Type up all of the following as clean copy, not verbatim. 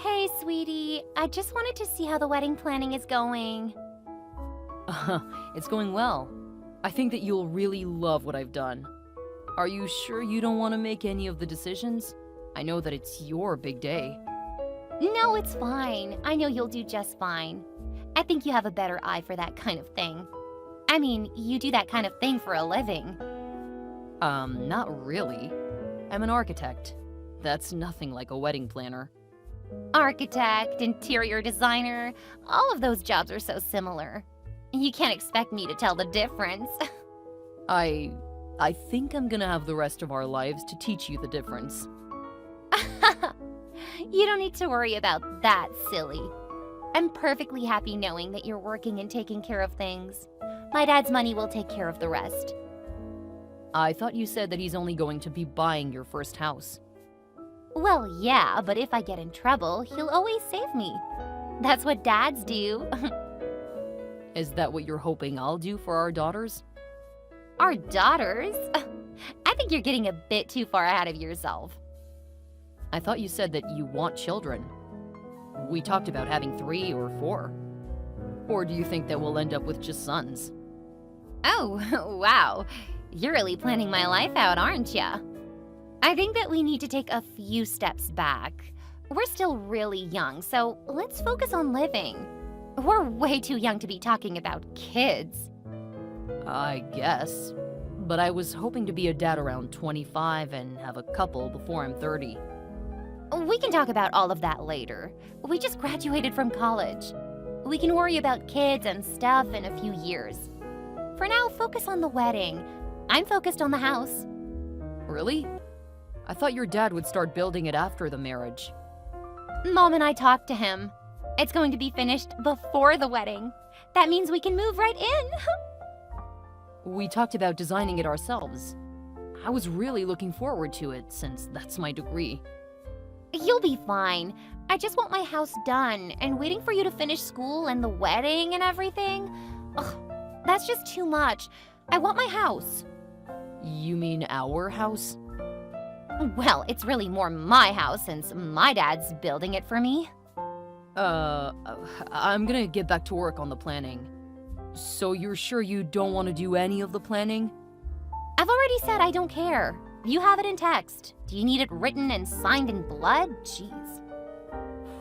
Hey, sweetie. I just wanted to see how the wedding planning is going. It's going well. I think that you'll really love what I've done. Are you sure you don't want to make any of the decisions? I know that it's your big day. No, it's fine. I know you'll do just fine. I think you have a better eye for that kind of thing. I mean, you do that kind of thing for a living. Not really. I'm an architect. That's nothing like a wedding planner. Architect, interior designer, all of those jobs are so similar. You can't expect me to tell the difference. I think I'm gonna have the rest of our lives to teach you the difference. You don't need to worry about that, silly. I'm perfectly happy knowing that you're working and taking care of things. My dad's money will take care of the rest. I thought you said that he's only going to be buying your first house. Well, yeah, but if I get in trouble, he'll always save me. That's what dads do. Is that what you're hoping I'll do for our daughters? Our daughters? I think you're getting a bit too far ahead of yourself. I thought you said that you want children. We talked about having 3 or 4. Or do you think that we'll end up with just sons? Oh, wow. You're really planning my life out, aren't ya? I think that we need to take a few steps back. We're still really young, so let's focus on living. We're way too young to be talking about kids. I guess. But I was hoping to be a dad around 25 and have a couple before I'm 30. We can talk about all of that later. We just graduated from college. We can worry about kids and stuff in a few years. For now, focus on the wedding. I'm focused on the house. Really? I thought your dad would start building it after the marriage. Mom and I talked to him. It's going to be finished before the wedding. That means we can move right in. We talked about designing it ourselves. I was really looking forward to it since that's my degree. You'll be fine. I just want my house done, and waiting for you to finish school and the wedding and everything. Ugh, that's just too much. I want my house. You mean our house? Well, it's really more my house since my dad's building it for me. I'm gonna get back to work on the planning. So you're sure you don't want to do any of the planning? I've already said I don't care. You have it in text. Do you need it written and signed in blood? Jeez.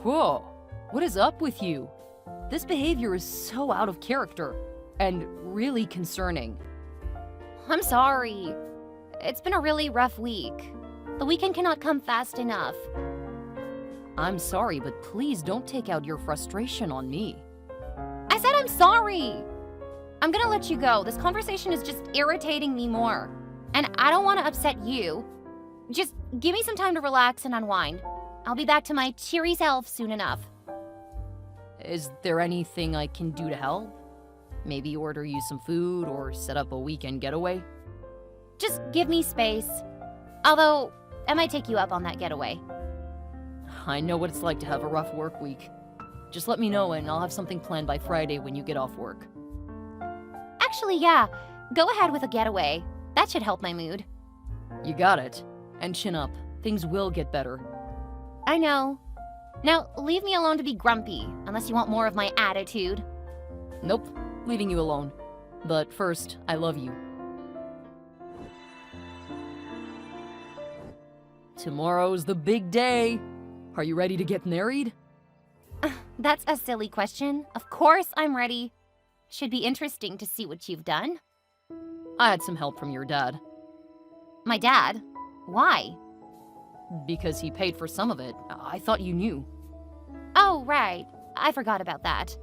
Whoa, what is up with you? This behavior is so out of character and really concerning. I'm sorry. It's been a really rough week. The weekend cannot come fast enough. I'm sorry, but please don't take out your frustration on me. I said I'm sorry. I'm gonna let you go. This conversation is just irritating me more. And I don't want to upset you. Just give me some time to relax and unwind. I'll be back to my cheery self soon enough. Is there anything I can do to help? Maybe order you some food or set up a weekend getaway? Just give me space. Although, I might take you up on that getaway. I know what it's like to have a rough work week. Just let me know and I'll have something planned by Friday when you get off work. Actually, yeah. Go ahead with a getaway. That should help my mood. You got it. And chin up. Things will get better. I know. Now, leave me alone to be grumpy, unless you want more of my attitude. Nope. Leaving you alone. But first, I love you. Tomorrow's the big day. Are you ready to get married? That's a silly question. Of course I'm ready. Should be interesting to see what you've done. I had some help from your dad. My dad? Why? Because he paid for some of it. I thought you knew. Oh, right. I forgot about that.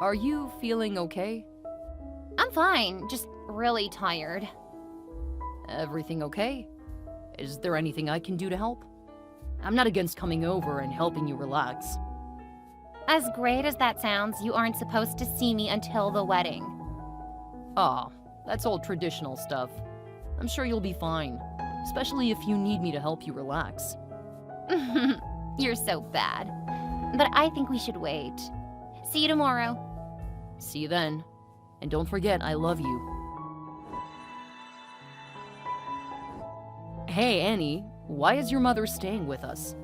Are you feeling okay? I'm fine, just really tired. Everything okay? Is there anything I can do to help? I'm not against coming over and helping you relax. As great as that sounds, you aren't supposed to see me until the wedding. Aw, that's old traditional stuff. I'm sure you'll be fine, especially if you need me to help you relax. You're so bad. But I think we should wait. See you tomorrow. See you then. And don't forget, I love you. Hey, Annie, why is your mother staying with us?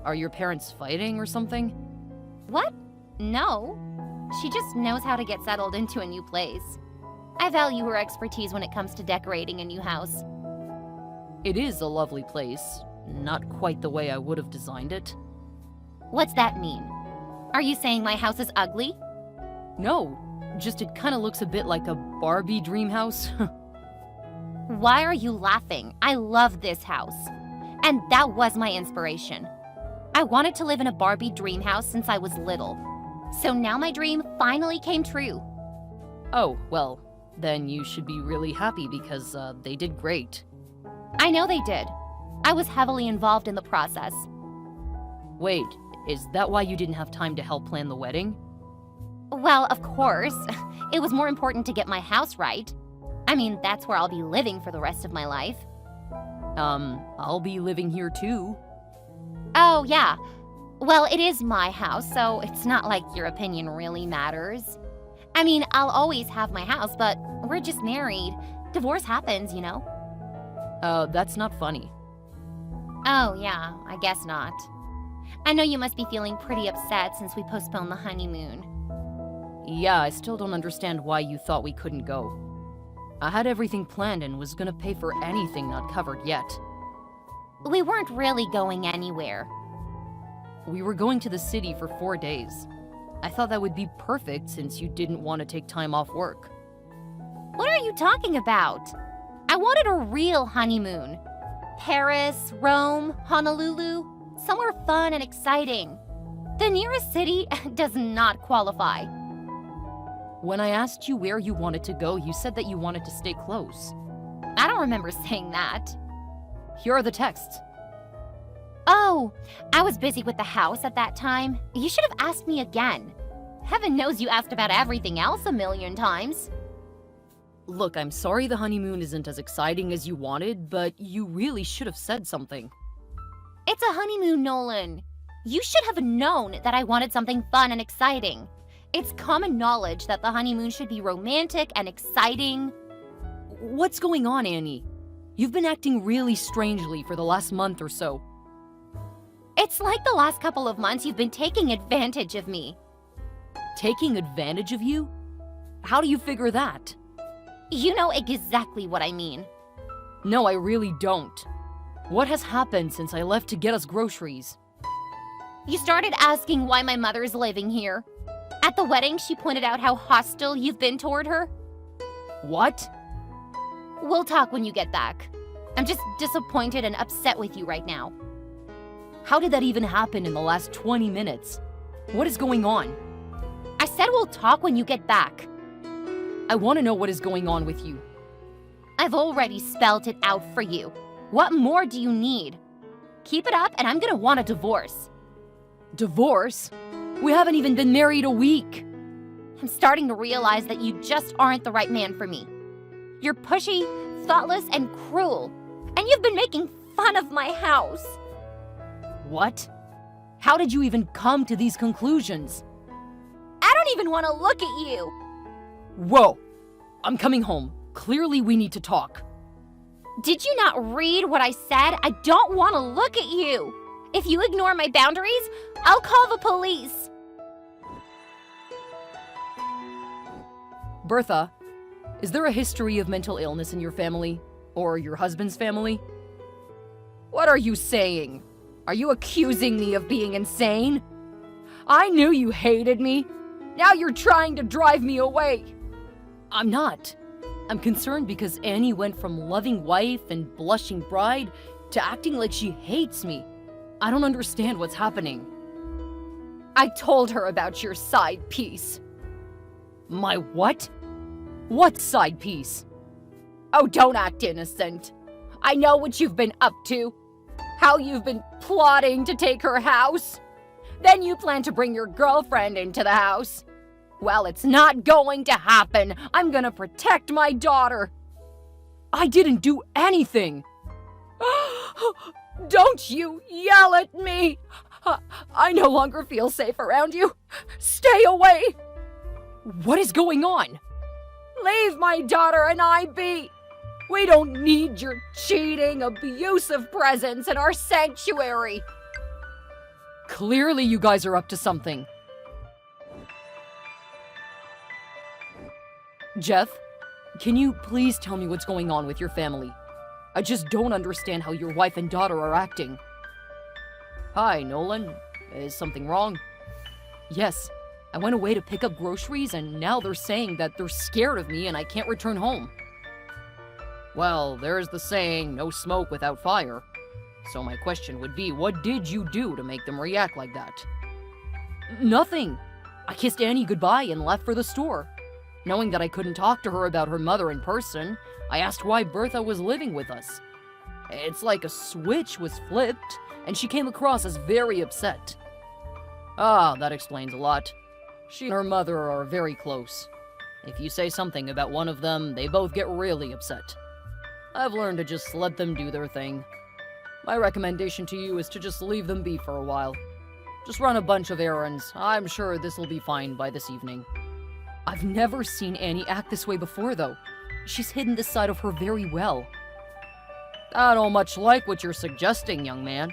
Are your parents fighting or something? What? No. She just knows how to get settled into a new place. I value her expertise when it comes to decorating a new house. It is a lovely place. Not quite the way I would have designed it. What's that mean? Are you saying my house is ugly? No, just it kind of looks a bit like a Barbie dream house. Why are you laughing? I love this house. And that was my inspiration. I wanted to live in a Barbie dream house since I was little. So now my dream finally came true. Oh, well, then you should be really happy because they did great. I know they did. I was heavily involved in the process. Wait, is that why you didn't have time to help plan the wedding? Well, of course. It was more important to get my house right. I mean, that's where I'll be living for the rest of my life. I'll be living here too. Oh, yeah. Well, it is my house, so it's not like your opinion really matters. I mean, I'll always have my house, but we're just married. Divorce happens, you know? That's not funny. Oh, yeah, I guess not. I know you must be feeling pretty upset since we postponed the honeymoon. Yeah, I still don't understand why you thought we couldn't go. I had everything planned and was gonna pay for anything not covered yet. We weren't really going anywhere. We were going to the city for 4 days. I thought that would be perfect since you didn't want to take time off work. What are you talking about? I wanted a real honeymoon. Paris, Rome, Honolulu, somewhere fun and exciting. The nearest city does not qualify. When I asked you where you wanted to go, you said that you wanted to stay close. I don't remember saying that. Here are the texts. Oh, I was busy with the house at that time. You should have asked me again. Heaven knows you asked about everything else a million times. Look, I'm sorry the honeymoon isn't as exciting as you wanted, but you really should have said something. It's a honeymoon, Nolan. You should have known that I wanted something fun and exciting. It's common knowledge that the honeymoon should be romantic and exciting. What's going on, Annie? You've been acting really strangely for the last month or so. It's like the last couple of months you've been taking advantage of me. Taking advantage of you? How do you figure that? You know exactly what I mean. No, I really don't. What has happened since I left to get us groceries? You started asking why my mother's living here. At the wedding, she pointed out how hostile you've been toward her. What? We'll talk when you get back. I'm just disappointed and upset with you right now. How did that even happen in the last 20 minutes? What is going on? I said we'll talk when you get back. I want to know what is going on with you. I've already spelled it out for you. What more do you need? Keep it up and I'm gonna want a divorce. Divorce? We haven't even been married a week. I'm starting to realize that you just aren't the right man for me. You're pushy, thoughtless, and cruel. And you've been making fun of my house. What? How did you even come to these conclusions? I don't even want to look at you. Whoa! I'm coming home. Clearly we need to talk. Did you not read what I said? I don't want to look at you. If you ignore my boundaries, I'll call the police. Bertha, is there a history of mental illness in your family? Or your husband's family? What are you saying? Are you accusing me of being insane? I knew you hated me. Now you're trying to drive me away. I'm not. I'm concerned because Annie went from loving wife and blushing bride to acting like she hates me. I don't understand what's happening. I told her about your side piece. My what? What side piece? Oh, don't act innocent. I know what you've been up to. How you've been plotting to take her house. Then you plan to bring your girlfriend into the house. Well, it's not going to happen. I'm gonna protect my daughter. I didn't do anything. Don't you yell at me. I no longer feel safe around you. Stay away. What is going on? Leave my daughter and I be. We don't need your cheating, abusive presence in our sanctuary. Clearly you guys are up to something. Jeff, can you please tell me what's going on with your family? I just don't understand how your wife and daughter are acting. Hi, Nolan. Is something wrong? Yes, I went away to pick up groceries and now they're saying that they're scared of me and I can't return home. Well, there's the saying, no smoke without fire. So my question would be, what did you do to make them react like that? Nothing. I kissed Annie goodbye and left for the store. Knowing that I couldn't talk to her about her mother in person, I asked why Bertha was living with us. It's like a switch was flipped, and she came across as very upset. Ah, that explains a lot. She and her mother are very close. If you say something about one of them, they both get really upset. I've learned to just let them do their thing. My recommendation to you is to just leave them be for a while. Just run a bunch of errands. I'm sure this will be fine by this evening. I've never seen Annie act this way before, though. She's hidden this side of her very well. I don't much like what you're suggesting, young man.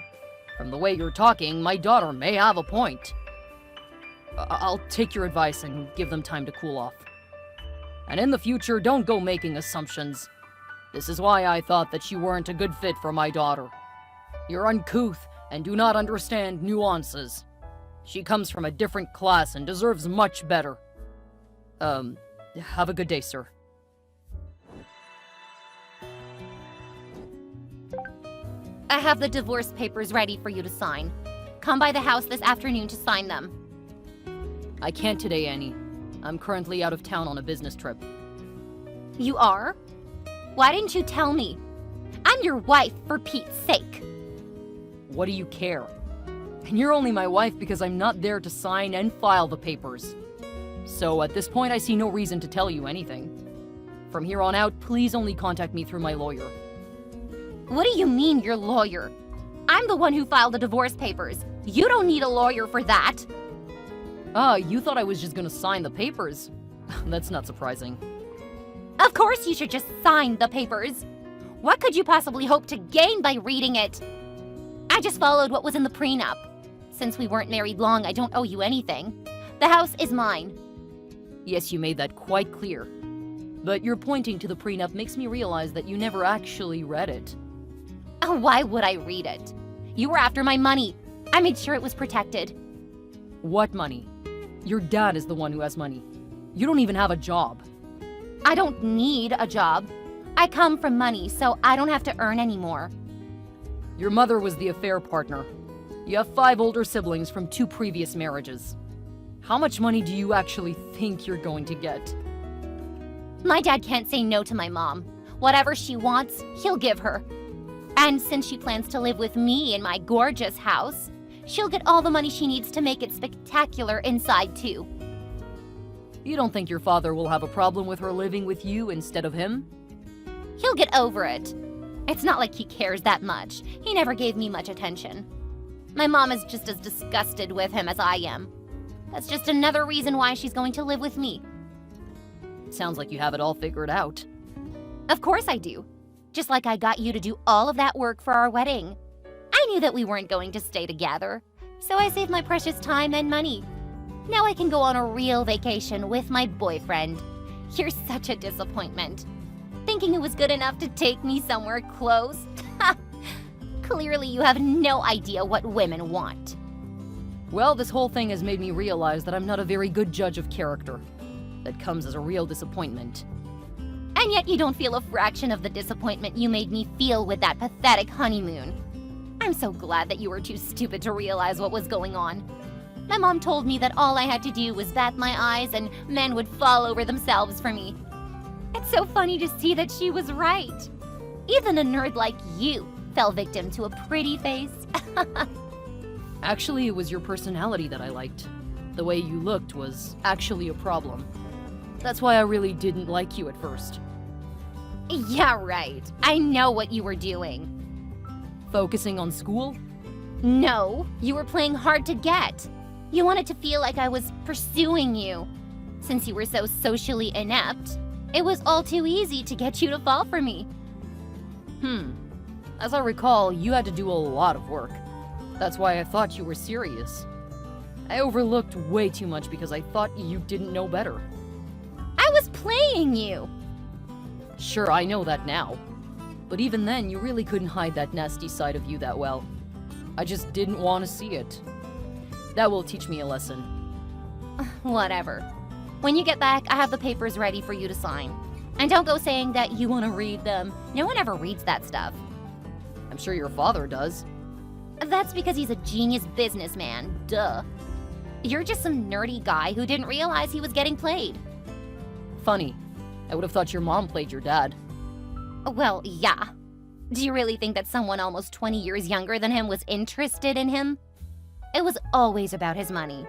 From the way you're talking, my daughter may have a point. I'll take your advice and give them time to cool off. And in the future, don't go making assumptions. This is why I thought that you weren't a good fit for my daughter. You're uncouth and do not understand nuances. She comes from a different class and deserves much better. Have a good day, sir. I have the divorce papers ready for you to sign. Come by the house this afternoon to sign them. I can't today, Annie. I'm currently out of town on a business trip. You are? Why didn't you tell me? I'm your wife, for Pete's sake. What do you care? And you're only my wife because I'm not there to sign and file the papers. So at this point, I see no reason to tell you anything. From here on out, please only contact me through my lawyer. What do you mean, your lawyer? I'm the one who filed the divorce papers. You don't need a lawyer for that. Ah, you thought I was just gonna sign the papers? That's not surprising. Of course you should just sign the papers. What could you possibly hope to gain by reading it? I just followed what was in the prenup. Since we weren't married long, I don't owe you anything. The house is mine. Yes, you made that quite clear. But your pointing to the prenup makes me realize that you never actually read it. Oh, why would I read it? You were after my money. I made sure it was protected. What money? Your dad is the one who has money. You don't even have a job. I don't need a job. I come from money, so I don't have to earn anymore. Your mother was the affair partner. You have 5 older siblings from 2 previous marriages. How much money do you actually think you're going to get? My dad can't say no to my mom. Whatever she wants, he'll give her. And since she plans to live with me in my gorgeous house, she'll get all the money she needs to make it spectacular inside, too. You don't think your father will have a problem with her living with you instead of him? He'll get over it. It's not like he cares that much. He never gave me much attention. My mom is just as disgusted with him as I am. That's just another reason why she's going to live with me. Sounds like you have it all figured out. Of course I do. Just like I got you to do all of that work for our wedding. I knew that we weren't going to stay together, so I saved my precious time and money. Now I can go on a real vacation with my boyfriend. You're such a disappointment. Thinking it was good enough to take me somewhere close? Clearly you have no idea what women want. Well, this whole thing has made me realize that I'm not a very good judge of character. That comes as a real disappointment. And yet you don't feel a fraction of the disappointment you made me feel with that pathetic honeymoon. I'm so glad that you were too stupid to realize what was going on. My mom told me that all I had to do was bat my eyes and men would fall over themselves for me. It's so funny to see that she was right. Even a nerd like you fell victim to a pretty face. Actually, it was your personality that I liked. The way you looked was actually a problem. That's why I really didn't like you at first. Yeah, right. I know what you were doing. Focusing on school? No, you were playing hard to get. You wanted to feel like I was pursuing you. Since you were so socially inept, it was all too easy to get you to fall for me. As I recall, you had to do a lot of work. That's why I thought you were serious. I overlooked way too much because I thought you didn't know better. I was playing you. Sure, I know that now. But even then, you really couldn't hide that nasty side of you that well. I just didn't want to see it. That will teach me a lesson. Whatever. When you get back, I have the papers ready for you to sign. And don't go saying that you want to read them. No one ever reads that stuff. I'm sure your father does. That's because he's a genius businessman, duh. You're just some nerdy guy who didn't realize he was getting played. Funny. I would have thought your mom played your dad. Well, yeah. Do you really think that someone almost 20 years younger than him was interested in him? It was always about his money.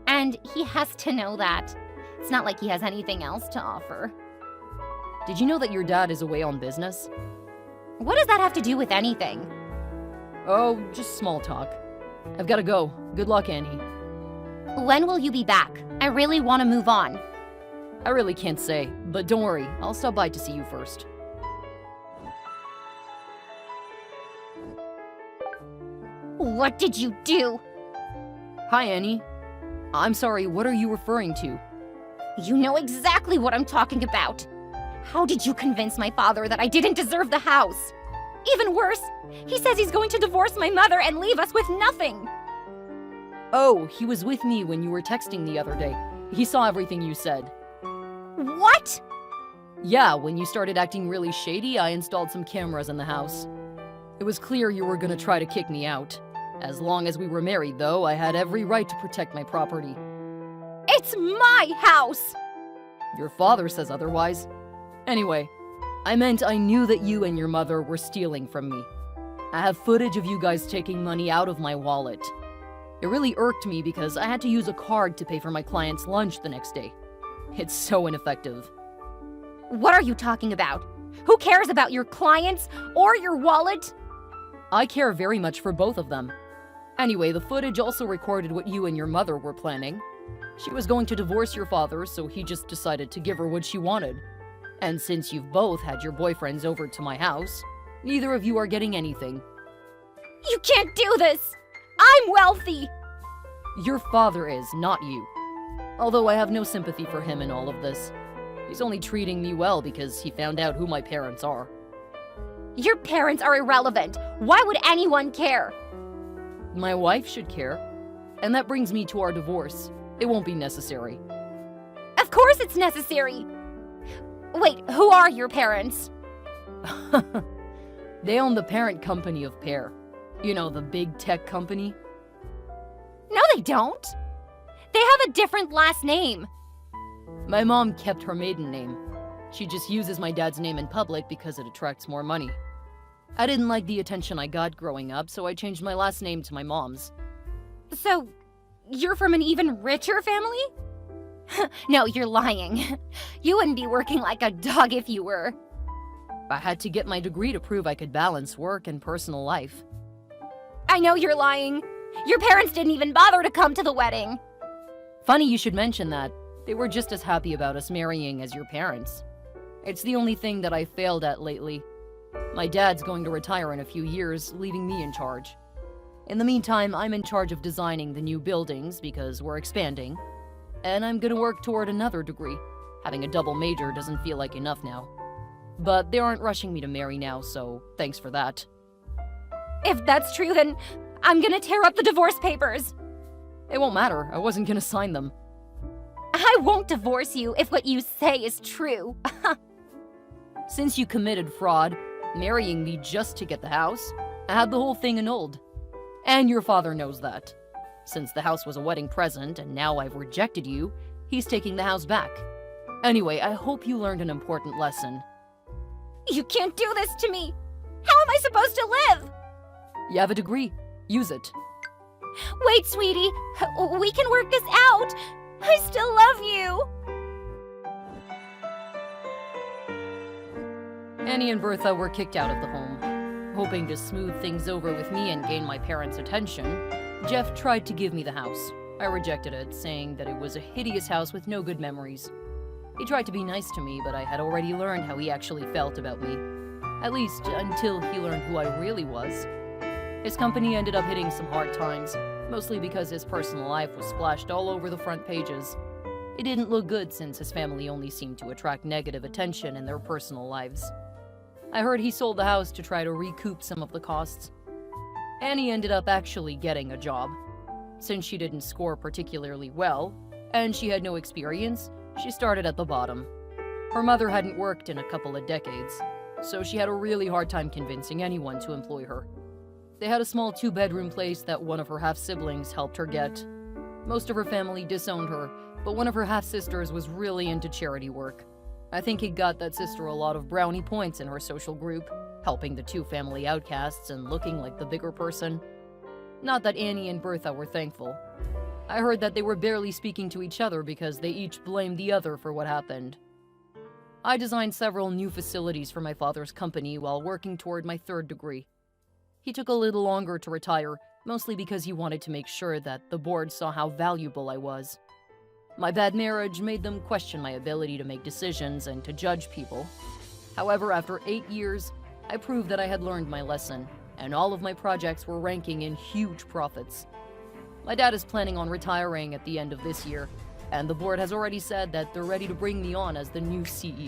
And he has to know that. It's not like he has anything else to offer. Did you know that your dad is away on business? What does that have to do with anything? Oh, just small talk. I've gotta go. Good luck, Annie. When will you be back? I really want to move on. I really can't say, but don't worry, I'll stop by to see you first. What did you do? Hi, Annie. I'm sorry, what are you referring to? You know exactly what I'm talking about. How did you convince my father that I didn't deserve the house? Even worse, he says he's going to divorce my mother and leave us with nothing. Oh, he was with me when you were texting the other day. He saw everything you said. What? Yeah, when you started acting really shady, I installed some cameras in the house. It was clear you were gonna try to kick me out. As long as we were married, though, I had every right to protect my property. It's my house! Your father says otherwise. Anyway, I meant I knew that you and your mother were stealing from me. I have footage of you guys taking money out of my wallet. It really irked me because I had to use a card to pay for my client's lunch the next day. It's so ineffective. What are you talking about? Who cares about your clients or your wallet? I care very much for both of them. Anyway, the footage also recorded what you and your mother were planning. She was going to divorce your father, so he just decided to give her what she wanted. And since you've both had your boyfriends over to my house, neither of you are getting anything. You can't do this! I'm wealthy! Your father is, not you. Although I have no sympathy for him in all of this. He's only treating me well because he found out who my parents are. Your parents are irrelevant. Why would anyone care? My wife should care. And that brings me to our divorce. It won't be necessary. Of course it's necessary! Wait, who are your parents? They own the parent company of Pear. You know, the big tech company? No, they don't. They have a different last name. My mom kept her maiden name. She just uses my dad's name in public because it attracts more money. I didn't like the attention I got growing up, so I changed my last name to my mom's. So, you're from an even richer family? No, you're lying. You wouldn't be working like a dog if you were. I had to get my degree to prove I could balance work and personal life. I know you're lying. Your parents didn't even bother to come to the wedding. Funny you should mention that. They were just as happy about us marrying as your parents. It's the only thing that I failed at lately. My dad's going to retire in a few years, leaving me in charge. In the meantime, I'm in charge of designing the new buildings because we're expanding. And I'm gonna work toward another degree. Having a double major doesn't feel like enough now. But they aren't rushing me to marry now, so thanks for that. If that's true, then I'm gonna tear up the divorce papers. It won't matter. I wasn't gonna sign them. I won't divorce you if what you say is true. Since you committed fraud, marrying me just to get the house, I had the whole thing annulled. And your father knows that. Since the house was a wedding present and now I've rejected you, he's taking the house back. Anyway, I hope you learned an important lesson. You can't do this to me! How am I supposed to live? You have a degree. Use it. Wait, sweetie. We can work this out. I still love you. Annie and Bertha were kicked out of the home. Hoping to smooth things over with me and gain my parents' attention, Jeff tried to give me the house. I rejected it, saying that it was a hideous house with no good memories. He tried to be nice to me, but I had already learned how he actually felt about me. At least, until he learned who I really was. His company ended up hitting some hard times, mostly because his personal life was splashed all over the front pages. It didn't look good since his family only seemed to attract negative attention in their personal lives. I heard he sold the house to try to recoup some of the costs. Annie ended up actually getting a job. Since she didn't score particularly well, and she had no experience, she started at the bottom. Her mother hadn't worked in a couple of decades, so she had a really hard time convincing anyone to employ her. They had a small 2-bedroom place that one of her half-siblings helped her get. Most of her family disowned her, but one of her half-sisters was really into charity work. I think it got that sister a lot of brownie points in her social group, helping the 2 family outcasts and looking like the bigger person. Not that Annie and Bertha were thankful. I heard that they were barely speaking to each other because they each blamed the other for what happened. I designed several new facilities for my father's company while working toward my 3rd degree. He took a little longer to retire, mostly because he wanted to make sure that the board saw how valuable I was. My bad marriage made them question my ability to make decisions and to judge people. However, after 8 years, I proved that I had learned my lesson, and all of my projects were ranking in huge profits. My dad is planning on retiring at the end of this year, and the board has already said that they're ready to bring me on as the new CEO.